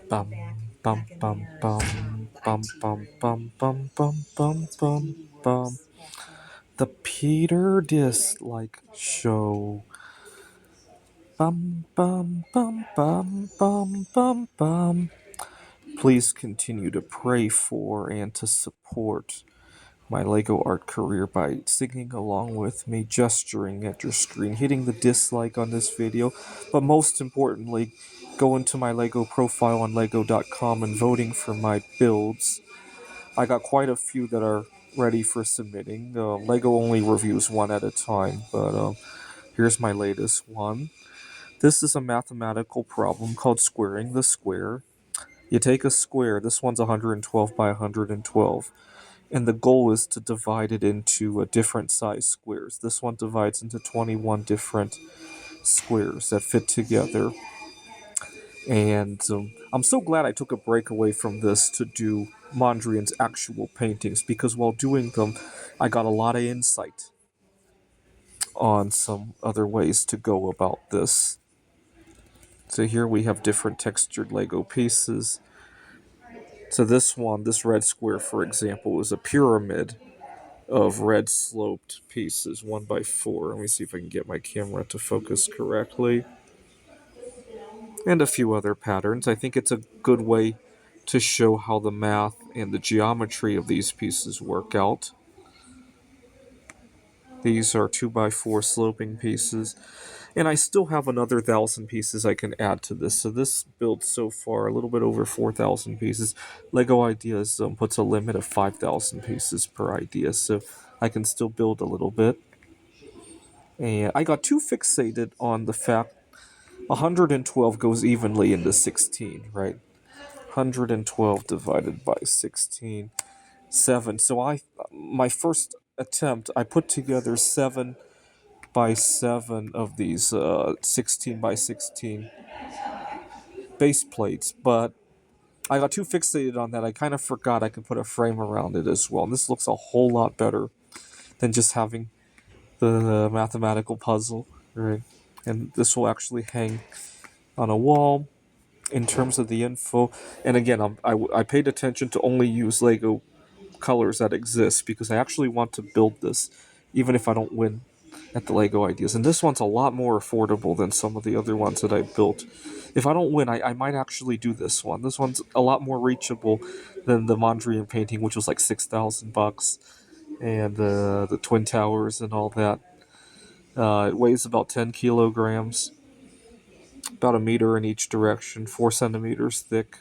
Bum bum bum bum bum bum bum bum bum bum bum bum. The Peter Dislike Show. Bum bum bum bum bum bum bum. Please continue to pray for and to support my LEGO art career by singing along with me, gesturing at your screen, hitting the dislike on this video, but most importantly, going to my LEGO profile on LEGO.com and voting for my builds. I got quite a few that are ready for submitting. LEGO only reviews one at a time, but here's my latest one. This is a mathematical problem called squaring the square. You take a square, this one's 112 by 112. And the goal is to divide it into different size squares. This one divides into 21 different squares that fit together. And I'm so glad I took a break away from this to do Mondrian's actual paintings, because while doing them, I got a lot of insight on some other ways to go about this. So here we have different textured Lego pieces. So this one, this red square, for example, is a pyramid of red sloped pieces, 1 by 4. Let me see if I can get my camera to focus correctly. And a few other patterns. I think it's a good way to show how the math and the geometry of these pieces work out. These are 2 by 4 sloping pieces. And I still have another 1,000 pieces I can add to this. So this build so far, a little bit over 4,000 pieces. LEGO Ideas puts a limit of 5,000 pieces per idea, so I can still build a little bit. And I got too fixated on the fact 112 goes evenly into 16, right? 112 divided by 16, 7. So my first attempt, I put together 7 by 7 of these 16 by 16 base plates, but I got too fixated on that. I kind of forgot I could put a frame around it as well. And this looks a whole lot better than just having the mathematical puzzle, right? And this will actually hang on a wall in terms of the info. And again, I paid attention to only use Lego colors that exist, because I actually want to build this, even if I don't win at the Lego Ideas. And this one's a lot more affordable than some of the other ones that I built. If I don't win, I might actually do this one. This one's a lot more reachable than the Mondrian painting, which was like $6,000, and the Twin Towers and all that. It weighs about 10 kilograms, about a meter in each direction, 4 centimeters thick.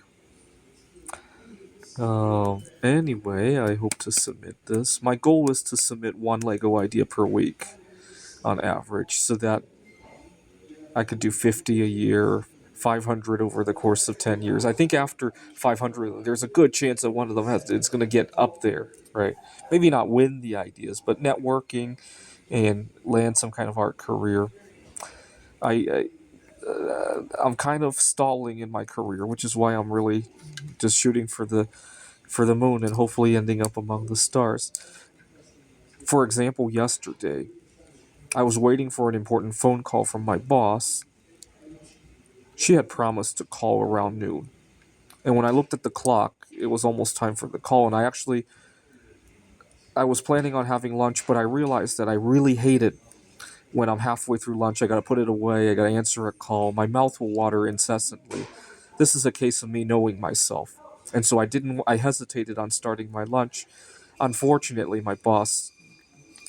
Anyway, I hope to submit this. My goal is to submit one Lego idea per week on average, so that I could do 50 a year, 500 over the course of 10 years. I think after 500, there's a good chance that one of them it's going to get up there, right? Maybe not win the ideas, but networking and land some kind of art career. I'm kind of stalling in my career, which is why I'm really just shooting for the moon and hopefully ending up among the stars. For example, yesterday, I was waiting for an important phone call from my boss. She had promised to call around noon. And when I looked at the clock, it was almost time for the call. And I was planning on having lunch, but I realized that I really hate it when I'm halfway through lunch. I gotta put it away, I gotta answer a call. My mouth will water incessantly. This is a case of me knowing myself. And so I hesitated on starting my lunch. Unfortunately, my boss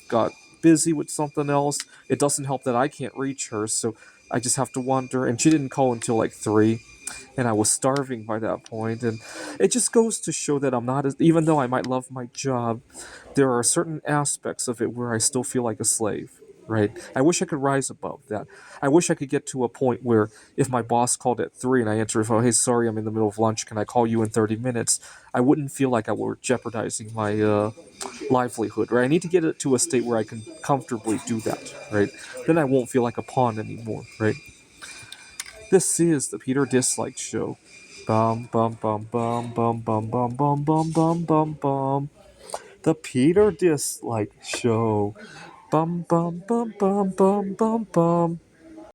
got busy with something else. It doesn't help that I can't reach her, so I just have to wonder. And she didn't call until like 3, and I was starving by that point. And it just goes to show that I'm not, even though I might love my job, there are certain aspects of it where I still feel like a slave. Right? I wish I could rise above that. I wish I could get to a point where if my boss called at 3 and I answered, oh, hey, sorry, I'm in the middle of lunch, can I call you in 30 minutes? I wouldn't feel like I were jeopardizing my livelihood, right? I need to get it to a state where I can comfortably do that, right? Then I won't feel like a pawn anymore, right? This is the Peter Dislike Show. Bum bum bum bum bum bum bum bum bum bum bum bum. The Peter Dislike Show. Bum bum bum bum bum bum bum.